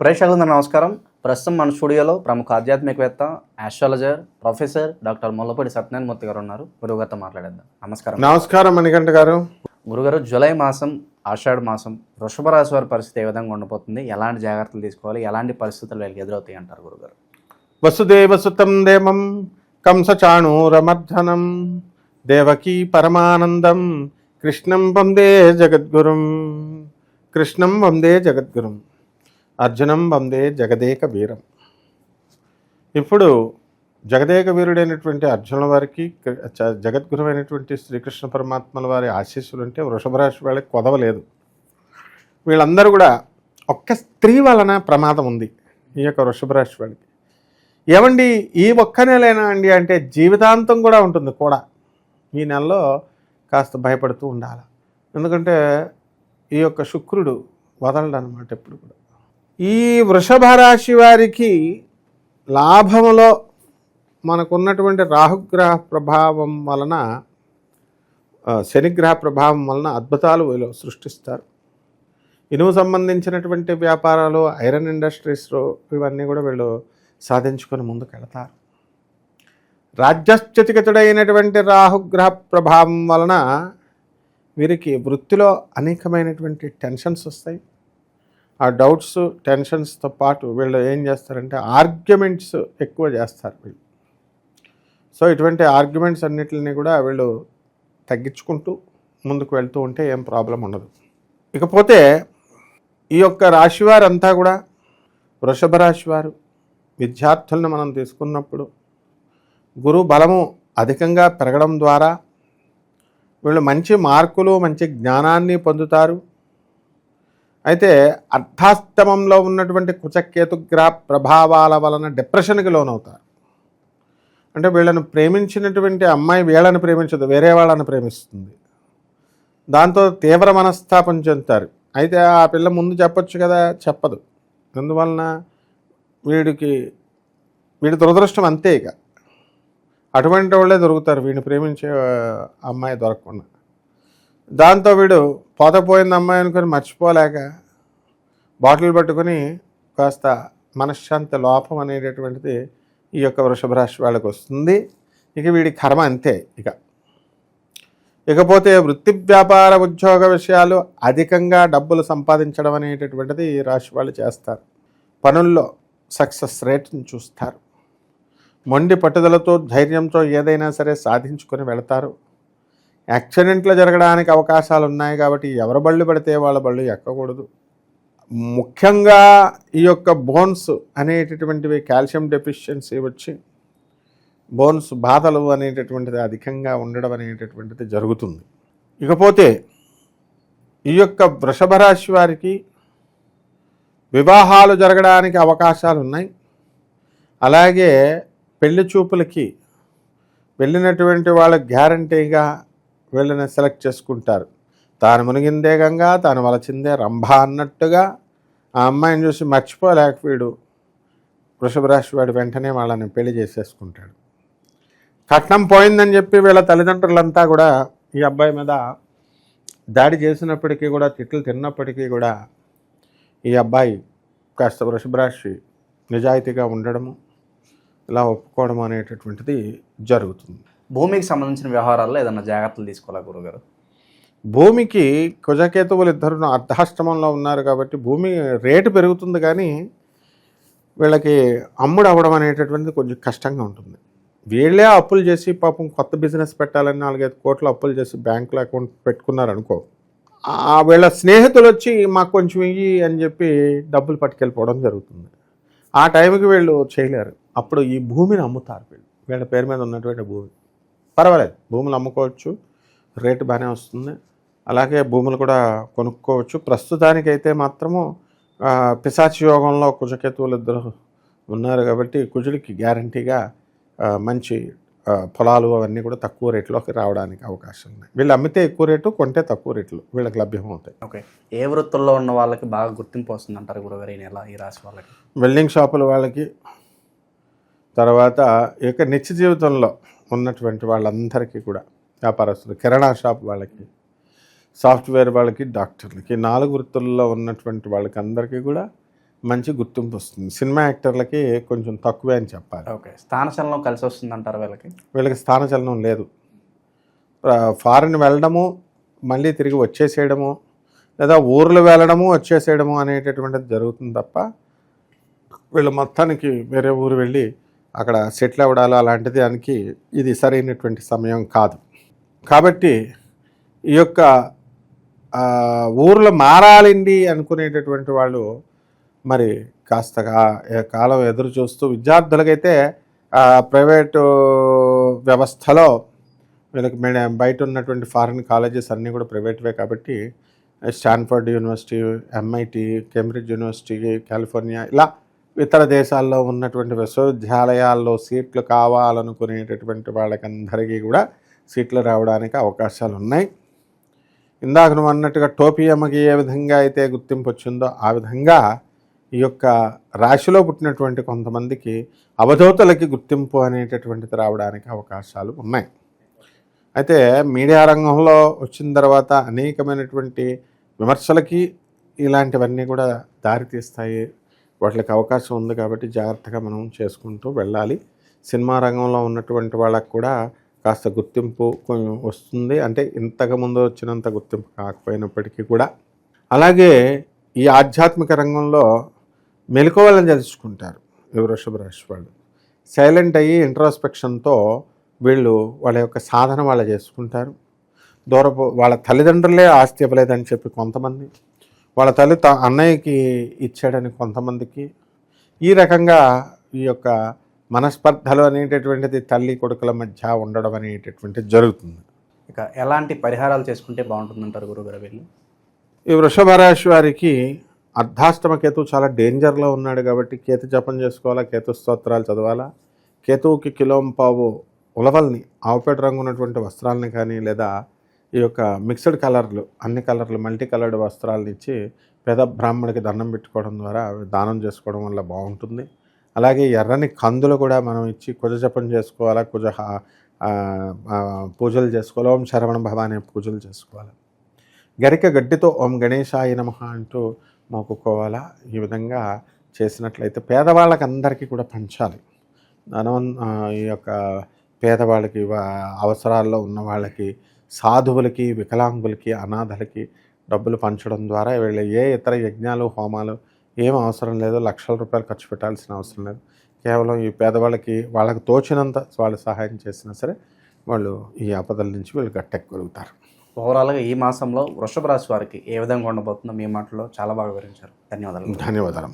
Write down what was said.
ప్రేక్షకులందరూ నమస్కారం. ప్రస్తుతం మన స్టూడియోలో ప్రముఖ ఆధ్యాత్మికవేత్త, astrologer, professor doctor Mullapudi Satyanarayana Murthy గారు ఉన్నారు. గురుగారితో మాట్లాడేద్దాం. నమస్కారం. నమస్కారం మణికంఠ గారు. గురుగారు, జూలై మాసం, ఆషాఢ మాసం, వృషభ రాశి వారి పరిస్థితి ఏ విధంగా ఉండబోతుంది? ఎలాంటి జాగ్రత్తలు తీసుకోవాలి? ఎలాంటి పరిస్థితులు వీళ్ళకి ఎదురవుతాయి అంటారు గురుగారు? వసుదేవసుతం దేవం కంసచాణూరమర్ధనం దేవకీ పరమానందం కృష్ణం వందే జగద్గురుం. కృష్ణం వందే జగద్గురుం, అర్జునం వందే జగదేక వీరం. ఇప్పుడు జగదేక వీరుడైనటువంటి అర్జునుల వారికి, జగద్గురువైనటువంటి శ్రీకృష్ణ పరమాత్మల వారి ఆశీస్సులు ఉంటే వృషభ రాశి వాళ్ళకి కొదవలేదు. వీళ్ళందరూ కూడా ఒక్క స్త్రీ వలన ప్రమాదం ఉంది ఈ యొక్క వృషభ రాశి వాళ్ళకి. ఏమండి ఈ ఒక్క నెలైనా అండి అంటే జీవితాంతం కూడా ఉంటుంది కూడా. ఈ నెలలో కాస్త భయపడుతూ ఉండాలి. ఎందుకంటే ఈ యొక్క శుక్రుడు వదలడు అనమాట ఎప్పుడు కూడా. ఈ వృషభ రాశి వారికి లాభములో మనకున్నటువంటి రాహుగ్రహ ప్రభావం వలన, శనిగ్రహ ప్రభావం వలన అద్భుతాలు వీళ్ళు సృష్టిస్తారు. ఇనుము సంబంధించినటువంటి వ్యాపారాలు, ఐరన్ ఇండస్ట్రీస్లో ఇవన్నీ కూడా వీళ్ళు సాధించుకొని ముందుకు వెళతారు. రాజ్యస్థితిగతుడైనటువంటి రాహుగ్రహ ప్రభావం వలన వీరికి వృత్తిలో అనేకమైనటువంటి టెన్షన్స్ వస్తాయి. ఆ డౌట్స్, టెన్షన్స్తో పాటు వీళ్ళు ఏం చేస్తారంటే ఆర్గ్యుమెంట్స్ ఎక్కువ చేస్తారు వీళ్ళు. సో ఇటువంటి ఆర్గ్యుమెంట్స్ అన్నిటిని కూడా వీళ్ళు తగ్గించుకుంటూ ముందుకు వెళ్తూ ఉంటే ఏం ప్రాబ్లం ఉండదు. ఇకపోతే ఈ యొక్క రాశివారంతా కూడా, వృషభ రాశి వారు విద్యార్థులను మనం తీసుకున్నప్పుడు గురు బలము అధికంగా పెరగడం ద్వారా వీళ్ళు మంచి మార్కులు, మంచి జ్ఞానాన్ని పొందుతారు. అయితే అర్ధాష్టమంలో ఉన్నటువంటి కుచకేతుగ్రహ ప్రభావాల వలన డిప్రెషన్కి లోనవుతారు. అంటే వీళ్ళను ప్రేమించినటువంటి అమ్మాయి వీళ్ళని ప్రేమించదు, వేరే వాళ్ళని ప్రేమిస్తుంది. దాంతో తీవ్ర మనస్తాపం చెందుతారు. అయితే ఆ పిల్ల ముందు చెప్పొచ్చు కదా, చెప్పదు. అందువలన వీడి దురదృష్టం అంతే. ఇక అటువంటి వాళ్ళే దొరుకుతారు వీడిని ప్రేమించే అమ్మాయి దొరకకుండా. దాంతో వీడు పోతపోయింది అమ్మాయి అనుకొని మర్చిపోలేక బాటిల్ పట్టుకొని కాస్త మనశ్శాంతి లోపం అనేటటువంటిది ఈ యొక్క వృషభ రాశి వాళ్ళకి వస్తుంది. ఇక వీడి కర్మ అంతే. ఇకపోతే వృత్తి, వ్యాపార, ఉద్యోగ విషయాలు అధికంగా డబ్బులు సంపాదించడం అనేటటువంటిది ఈ రాశి వాళ్ళు చేస్తారు. పనుల్లో సక్సెస్ రేట్ని చూస్తారు. మొండి పట్టుదలతో, ధైర్యంతో ఏదైనా సరే సాధించుకొని వెళతారు. యాక్సిడెంట్లు జరగడానికి అవకాశాలు ఉన్నాయి కాబట్టి ఎవరి బళ్ళు పడితే వాళ్ళ బళ్ళు ఎక్కకూడదు. ముఖ్యంగా ఈ యొక్క బోన్స్ అనేటటువంటివి కాల్షియం డెఫిషియన్సీ వచ్చి బోన్స్ బాధలు అనేటటువంటిది అధికంగా ఉండడం అనేటటువంటిది జరుగుతుంది. ఇకపోతే ఈ యొక్క వృషభ రాశి వారికి వివాహాలు జరగడానికి అవకాశాలు ఉన్నాయి. అలాగే పెళ్లి చూపులకి వెళ్ళినటువంటి వాళ్ళు గ్యారంటీగా వీళ్ళని సెలెక్ట్ చేసుకుంటారు. తాను మునిగిందే గంగా, తాను వలచిందే రంభ అన్నట్టుగా ఆ అమ్మాయిని చూసి మర్చిపోలేక వీడు వృషభ రాశి వాడు వెంటనే వాళ్ళని పెళ్లి చేసేసుకుంటాడు. కట్నం పోయిందని చెప్పి వీళ్ళ తల్లిదండ్రులంతా కూడా ఈ అబ్బాయి మీద దాడి చేసినప్పటికీ కూడా, తిట్లు తిన్నప్పటికీ కూడా ఈ అబ్బాయి కాస్త వృషభ రాశి నిజాయితీగా ఉండడము, ఇలా ఒప్పుకోవడం అనేటటువంటిది జరుగుతుంది. భూమికి సంబంధించిన వ్యవహారాల్లో ఏదైనా జాగ్రత్తలు తీసుకోవాలా గురుగారు? భూమికి కుజకేతువులు ఇద్దరు అర్ధాష్టమంలో ఉన్నారు కాబట్టి భూమి రేటు పెరుగుతుంది, కానీ వీళ్ళకి అమ్ముడు అవ్వడం అనేటటువంటిది కొంచెం కష్టంగా ఉంటుంది. వీళ్ళే అప్పులు చేసి పాపం కొత్త బిజినెస్ పెట్టాలని 4-5 కోట్లు అప్పులు చేసి బ్యాంకులో అకౌంట్ పెట్టుకున్నారనుకో, వీళ్ళ స్నేహితులు వచ్చి మాకు కొంచెం ఇయ్యి అని చెప్పి డబ్బులు పట్టుకెళ్ళిపోవడం జరుగుతుంది. ఆ టైంకి వీళ్ళు చేయలేరు. అప్పుడు ఈ భూమిని అమ్ముతారు. వీళ్ళ పేరు మీద ఉన్నటువంటి భూమి పర్వాలేదు, భూములు అమ్ముకోవచ్చు, రేటు బాగానే వస్తుంది. అలాగే భూములు కూడా కొనుక్కోవచ్చు. ప్రస్తుతానికైతే మాత్రము పిశాచి యోగంలో కుజకేతువులు ఇద్దరు ఉన్నారు కాబట్టి కుజుడికి గ్యారంటీగా మంచి పొలాలు అవన్నీ కూడా తక్కువ రేట్లోకి రావడానికి అవకాశం ఉన్నాయి. వీళ్ళు అమ్మితే ఎక్కువ రేటు, కొంటే తక్కువ రేట్లు వీళ్ళకి లభ్యమవుతాయి. ఓకే, ఏ వృత్తుల్లో ఉన్న వాళ్ళకి బాగా గుర్తింపు వస్తుంది అంటారు గురుగారు ఈ నెల ఈ రాశి వాళ్ళకి? వెల్డింగ్ షాపుల వాళ్ళకి, తర్వాత ఇక నిత్య జీవితంలో ఉన్నటువంటి వాళ్ళందరికీ కూడా, వ్యాపారస్తులు, కిరాణా షాప్ వాళ్ళకి, సాఫ్ట్వేర్ వాళ్ళకి, డాక్టర్లకి, 4 వృత్తుల్లో ఉన్నటువంటి వాళ్ళకి అందరికీ కూడా మంచి గుర్తింపు వస్తుంది. సినిమా యాక్టర్లకి కొంచెం తక్కువే అని చెప్పాలి. ఓకే, స్థానచలనం కలిసి వస్తుందంటారు వీళ్ళకి? వీళ్ళకి స్థానచలనం లేదు. ఫారిన్ వెళ్ళడము, మళ్ళీ తిరిగి వచ్చేసేయడము, లేదా ఊర్లు వెళ్ళడము వచ్చేసేయడము అనేటటువంటిది జరుగుతుంది తప్ప వీళ్ళు మొత్తానికి వేరే ఊరు వెళ్ళి అక్కడ సెటిల్ అవ్వడాలు అలాంటి దానికి ఇది సరైనటువంటి సమయం కాదు. కాబట్టి ఈ యొక్క ఊర్లో మారాలండి అనుకునేటటువంటి వాళ్ళు మరి కాస్త కాలం ఎదురు చూస్తూ, విద్యార్థులకైతే ప్రైవేటు వ్యవస్థలో వీళ్ళకి బయట ఉన్నటువంటి ఫారిన్ కాలేజెస్ అన్నీ కూడా ప్రైవేట్వే కాబట్టి Stanford university, MIT, Cambridge university, California, ఇలా ఇతర దేశాల్లో ఉన్నటువంటి విశ్వవిద్యాలయాల్లో సీట్లు కావాలనుకునేటటువంటి వాళ్ళకందరికీ కూడా సీట్లు రావడానికి అవకాశాలు ఉన్నాయి. ఇందాక నువ్వు అన్నట్టుగా టోపీయమ్మకి ఏ విధంగా అయితే గుర్తింపు వచ్చిందో ఆ విధంగా ఈ యొక్క రాశిలో పుట్టినటువంటి కొంతమందికి అవధూతలకి గుర్తింపు అనేటటువంటిది రావడానికి అవకాశాలు ఉన్నాయి. అయితే మీడియా రంగంలో వచ్చిన తర్వాత అనేకమైనటువంటి విమర్శలకి ఇలాంటివన్నీ కూడా దారితీస్తాయి. వాటికి అవకాశం ఉంది కాబట్టి జాగ్రత్తగా మనం చేసుకుంటూ వెళ్ళాలి. సినిమా రంగంలో ఉన్నటువంటి వాళ్ళకు కూడా కాస్త గుర్తింపు కొంచెం వస్తుంది, అంటే ఇంతకుముందు వచ్చినంత గుర్తింపు కాకపోయినప్పటికీ కూడా. అలాగే ఈ ఆధ్యాత్మిక రంగంలో మెలకువలను తెలుసుకుంటారు ఈ వృషభ రాశి వాళ్ళు. సైలెంట్ అయ్యి ఇంట్రోస్పెక్షన్తో వీళ్ళు వాళ్ళ యొక్క సాధన వాళ్ళు చేసుకుంటారు. వాళ్ళ తల్లిదండ్రులే ఆస్తి ఇవ్వలేదని చెప్పి కొంతమంది, వాళ్ళ తల్లి అన్నయ్యకి ఇచ్చాడని కొంతమందికి, ఈ రకంగా ఈ యొక్క మనస్పర్ధలు అనేటటువంటిది తల్లి కొడుకుల మధ్య ఉండడం అనేటటువంటిది జరుగుతుంది. ఇక ఎలాంటి పరిహారాలు చేసుకుంటే బాగుంటుందంటారు గురుగారు వీళ్ళు? ఈ వృషభ రాశి వారికి అర్ధాష్టమ కేతు చాలా డేంజర్లో ఉన్నాడు కాబట్టి కేతు జపం చేసుకోవాలా, కేతు స్తోత్రాలు చదవాలా. కేతువుకి కిలోంపావు ఉలవల్ని, ఆవుపేట రంగు ఉన్నటువంటి వస్త్రాలని కానీ, లేదా ఈ యొక్క మిక్స్డ్ కలర్లు, అన్ని కలర్లు, మల్టీ కలర్డ్ వస్త్రాలను ఇచ్చి పేద బ్రాహ్మడికి దండం పెట్టుకోవడం ద్వారా దానం చేసుకోవడం వల్ల బాగుంటుంది. అలాగే ఎర్రని కందులు కూడా మనం ఇచ్చి కుజ జపం చేసుకోవాలా, పూజలు చేసుకోవాలి, ఓం శరవణ భవ అనే పూజలు చేసుకోవాలి. గరిక గడ్డితో ఓం గణేశాయ నమః అంటూ మొక్కుకోవాలా. ఈ విధంగా చేసినట్లయితే పేదవాళ్ళకి అందరికీ కూడా పంచాలి. ఈ యొక్క పేదవాళ్ళకి, అవసరాల్లో ఉన్న వాళ్ళకి, సాధువులకి, వికలాంగులకి, అనాథలకి డబ్బులు పంచడం ద్వారా వీళ్ళు ఏ ఇతర యజ్ఞాలు, హోమాలు ఏం అవసరం లేదు, లక్షల రూపాయలు ఖర్చు పెట్టాల్సిన అవసరం లేదు. కేవలం ఈ పేదవాళ్ళకి వాళ్ళకి తోచినంత వాళ్ళు సహాయం చేసినా సరే వాళ్ళు ఈ ఆపదల నుంచి వీళ్ళు గట్టెక్కగలుగుతారు. ఓవరాల్గా ఈ మాసంలో వృషభ రాశి వారికి ఏ విధంగా ఉండబోతుందో మీ మాటలో చాలా బాగా వివరించారు. ధన్యవాదాలు. ధన్యవాదాలు.